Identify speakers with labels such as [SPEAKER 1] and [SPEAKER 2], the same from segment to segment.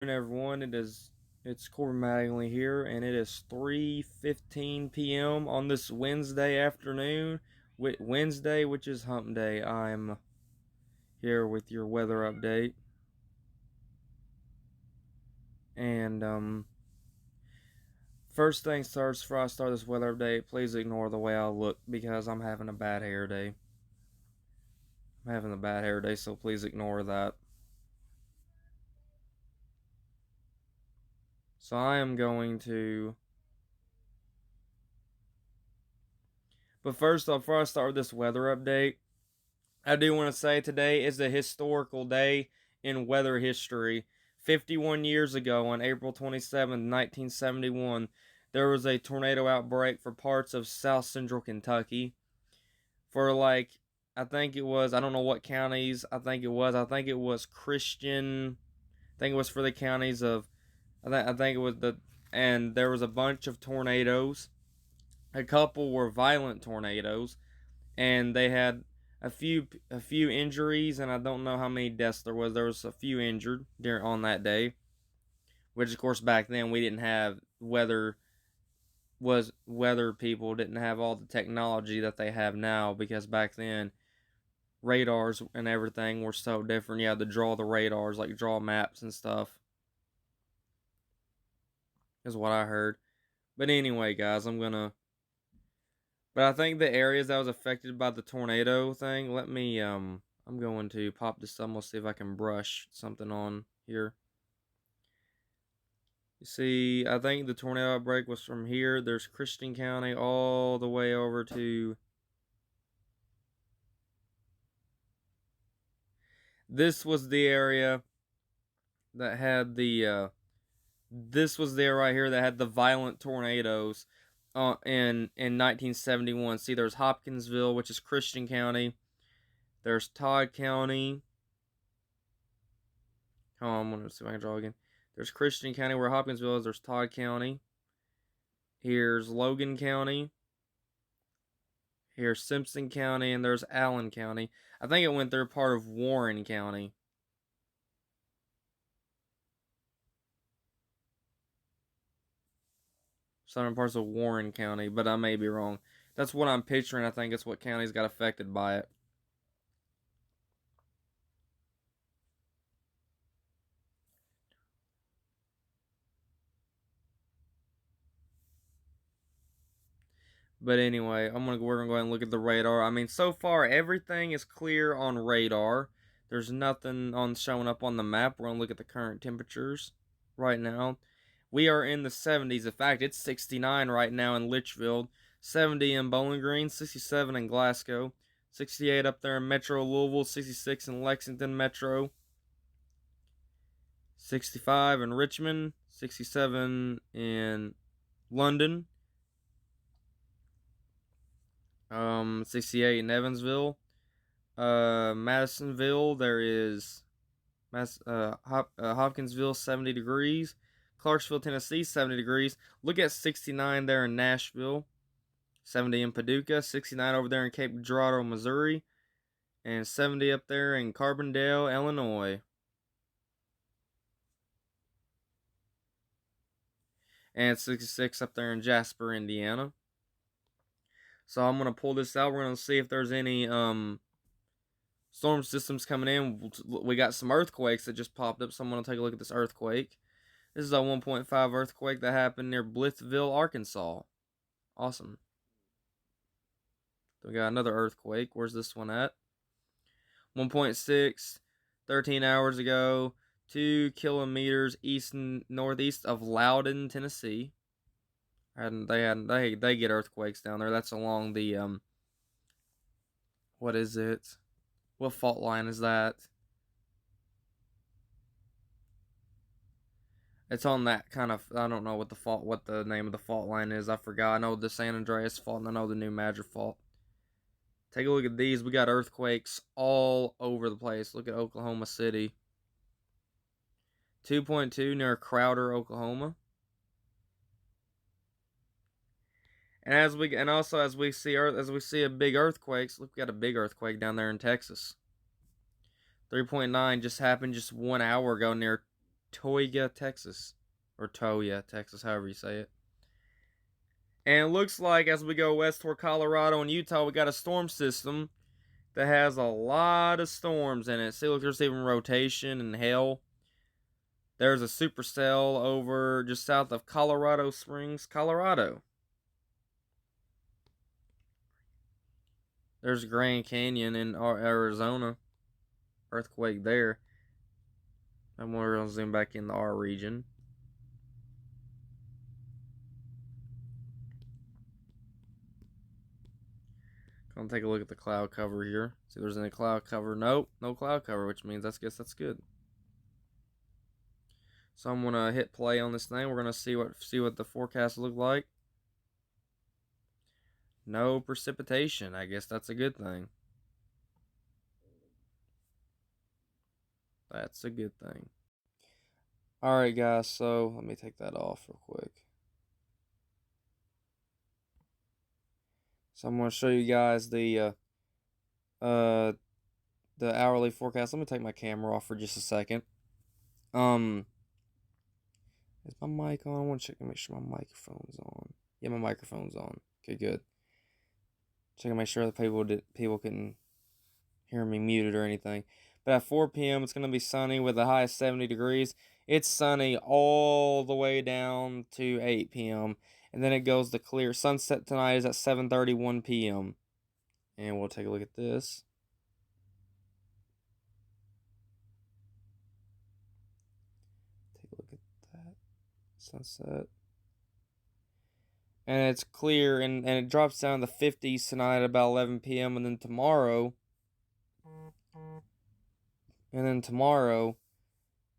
[SPEAKER 1] Everyone. It's Corbin Mattingly here, and it is 3:15 p.m. on this Wednesday afternoon. Wednesday, which is Hump Day. I'm here with your weather update, and first things first. Before I start this weather update, please ignore the way I look because I'm having a bad hair day. I'm having a bad hair day, so please ignore that. So I am going to. But first off, before I start with this weather update, I do want to say today is a historical day in weather history. 51 years ago, on April 27th, 1971, there was a tornado outbreak for parts of south central Kentucky. For I think it was, I don't know what counties I think it was Christian, I think it was for the counties of, I think it was and there was a bunch of tornadoes. A couple were violent tornadoes, and they had a few injuries, and I don't know how many deaths there was. There was a few injured during on that day, which of course back then we didn't have weather people didn't have all the technology that they have now, because back then radars and everything were so different. You had to draw the radars, like draw maps and stuff, is what I heard. But anyway, guys, but I think the areas that was affected by the tornado thing, I'm going to pop this up. We'll see if I can brush something on here. You see, I think the tornado outbreak was from here. There's Christian County all the way over to. This was the area that had this was there right here that had the violent tornadoes in 1971. See, there's Hopkinsville, which is Christian County. There's Todd County. Oh, I'm gonna see if I can draw again. There's Christian County where Hopkinsville is. There's Todd County. Here's Logan County. Here's Simpson County, and there's Allen County. I think it went through part of Warren County. Southern parts of Warren County, but I may be wrong. That's what I'm picturing. I think it's what counties got affected by it. But anyway, we're gonna go ahead and look at the radar. I mean, so far everything is clear on radar. There's nothing on showing up on the map. We're gonna look at the current temperatures right now. We are in the 70s. In fact, it's 69 right now in Litchfield, 70 in Bowling Green, 67 in Glasgow, 68 up there in Metro Louisville, 66 in Lexington Metro, 65 in Richmond, 67 in London, 68 in Evansville. Madisonville, there is Hopkinsville, 70 degrees. Clarksville, Tennessee, 70 degrees. Look at 69 there in Nashville, 70 in Paducah, 69 over there in Cape Girardeau, Missouri, and 70 up there in Carbondale, Illinois. And 66 up there in Jasper, Indiana. So I'm going to pull this out. We're going to see if there's any storm systems coming in. We got some earthquakes that just popped up, so I'm going to take a look at this earthquake. This is a 1.5 earthquake that happened near Blitheville, Arkansas. Awesome. We got another earthquake. Where's this one at? 1.6, 13 hours ago, 2 kilometers east and northeast of Loudon, Tennessee. They get earthquakes down there. That's along the what is it? What fault line is that? It's on that kind of, I don't know what the name of the fault line is. I forgot. I know the San Andreas fault and I know the New Madrid fault. Take a look at these. We got earthquakes all over the place. Look at Oklahoma City. 2.2 near Crowder, Oklahoma. And as we see a big earthquakes, look, we got a big earthquake down there in Texas. 3.9 just happened just 1 hour ago near Toyah, Texas. Or Toyah, Texas, however you say it. And it looks like as we go west toward Colorado and Utah, we got a storm system that has a lot of storms in it. See, look, there's even rotation and hail. There's a supercell over just south of Colorado Springs, Colorado. There's Grand Canyon in Arizona. Earthquake there. I'm going to zoom back into our region. Gonna take a look at the cloud cover here. See if there's any cloud cover. Nope, no cloud cover, which means I guess that's good. So I'm gonna hit play on this thing. We're gonna see what the forecast look like. No precipitation. I guess that's a good thing. That's a good thing. Alright guys, so let me take that off real quick. So I'm gonna show you guys the hourly forecast. Let me take my camera off for just a second. Is my mic on? I want to check and make sure my microphone's on. Yeah, my microphone's on. Okay, good. Check and make sure that people can hear me muted or anything. But at 4 p.m., it's going to be sunny with a high of 70 degrees. It's sunny all the way down to 8 p.m. And then it goes to clear. Sunset tonight is at 7:31 p.m. And we'll take a look at this. Take a look at that. Sunset. And it's clear, and it drops down to the 50s tonight at about 11 p.m. And then tomorrow,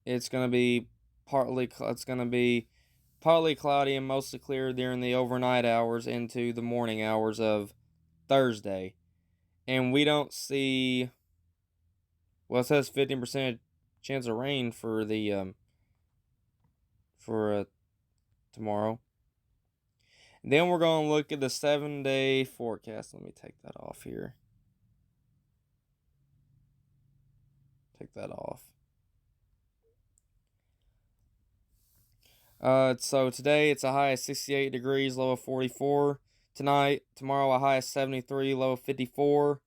[SPEAKER 1] it's gonna be partly cloudy and mostly clear during the overnight hours into the morning hours of Thursday. And we don't see, well, it says 15% chance of rain for the tomorrow. And then we're gonna look at the 7-day forecast. Let me take that off here. Take that off. So today it's a high of 68 degrees, low of 44. Tomorrow a high of 73, low of 54.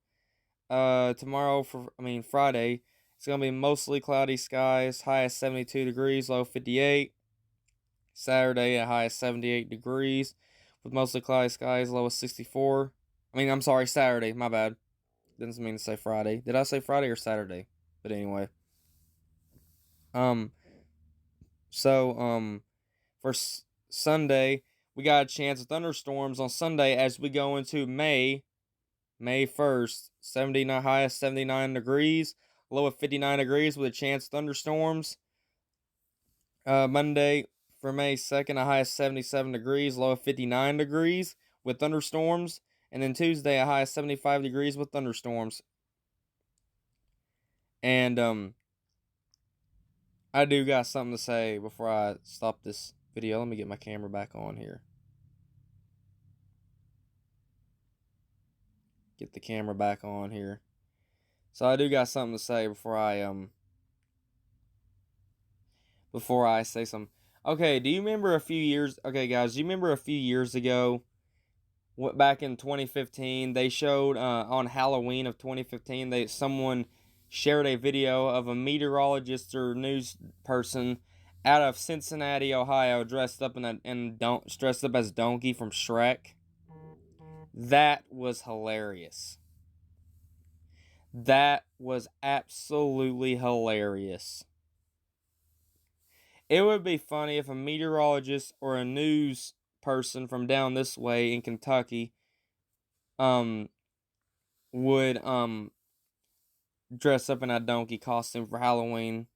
[SPEAKER 1] Friday, it's gonna be mostly cloudy skies, high of 72 degrees, low of 58. Saturday a high of 78 degrees with mostly cloudy skies, low of 64. Saturday, my bad. Didn't mean to say Friday. Did I say Friday or Saturday? But anyway. For Sunday, we got a chance of thunderstorms on Sunday as we go into May 1st. 79 high of 79 degrees, low of 59 degrees with a chance of thunderstorms. Monday for May 2nd, a high of 77 degrees, low of 59 degrees with thunderstorms. And then Tuesday, a high of 75 degrees with thunderstorms. And I do got something to say before I stop this video. Let me get my camera back on here. Get the camera back on here. So I do got something to say before I say something. Okay, do you remember okay guys, do you remember a few years ago, back in 2015, they showed on Halloween of 2015, someone shared a video of a meteorologist or news person out of Cincinnati, Ohio, dressed up as Donkey from Shrek. That was hilarious. That was absolutely hilarious. It would be funny if a meteorologist or a news person from down this way in Kentucky would dress up in a donkey costume for Halloween.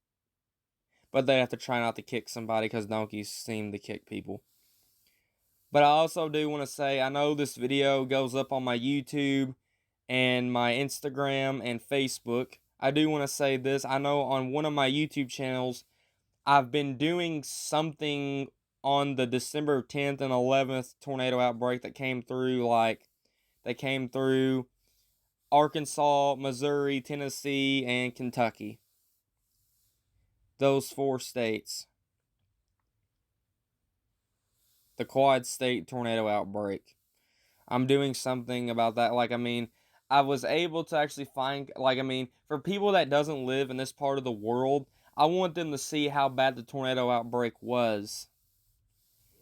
[SPEAKER 1] But they have to try not to kick somebody because donkeys seem to kick people. But I also do want to say, I know this video goes up on my YouTube and my Instagram and Facebook. I do want to say this. I know on one of my YouTube channels, I've been doing something on the December 10th and 11th tornado outbreak that came through Arkansas, Missouri, Tennessee, and Kentucky. those 4 states. The Quad State tornado outbreak. I'm doing something about that. Like, I mean, I was able to actually find, like, I mean, for people that doesn't live in this part of the world, I want them to see how bad the tornado outbreak was.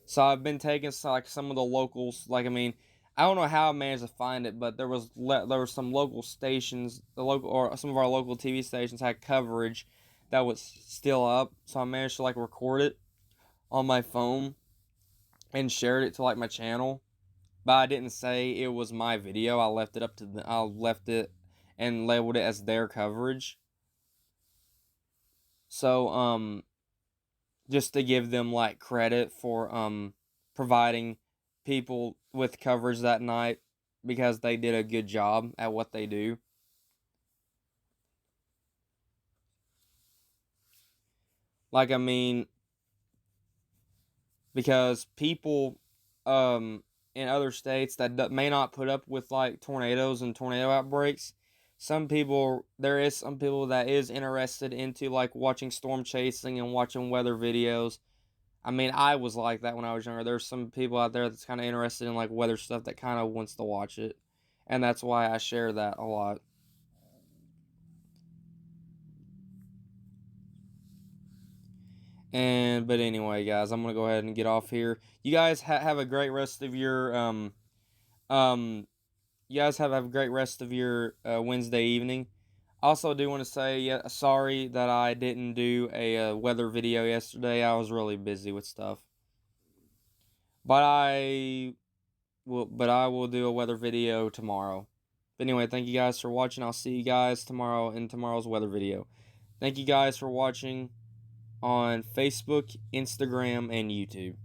[SPEAKER 1] So I've been taking like some of the locals, like, I mean, I don't know how I managed to find it, but there were some local stations, the local or some of our local TV stations had coverage that was still up, so I managed to like record it on my phone and shared it to like my channel. But I didn't say it was my video. I left it and labeled it as their coverage. So just to give them like credit for providing people with coverage that night because they did a good job at what they do. Like, I mean, because people in other states that may not put up with like tornadoes and tornado outbreaks, there is some people that is interested into like watching storm chasing and watching weather videos. I mean, I was like that when I was younger. There's some people out there that's kind of interested in like weather stuff that kind of wants to watch it, and that's why I share that a lot. And but anyway, guys, I'm gonna go ahead and get off here. You guys have a great rest of your um. You guys have a great rest of your Wednesday evening. Also, do want to say sorry that I didn't do a weather video yesterday. I was really busy with stuff, but I will do a weather video tomorrow. But anyway, thank you guys for watching. I'll see you guys tomorrow in tomorrow's weather video. Thank you guys for watching on Facebook, Instagram, and YouTube.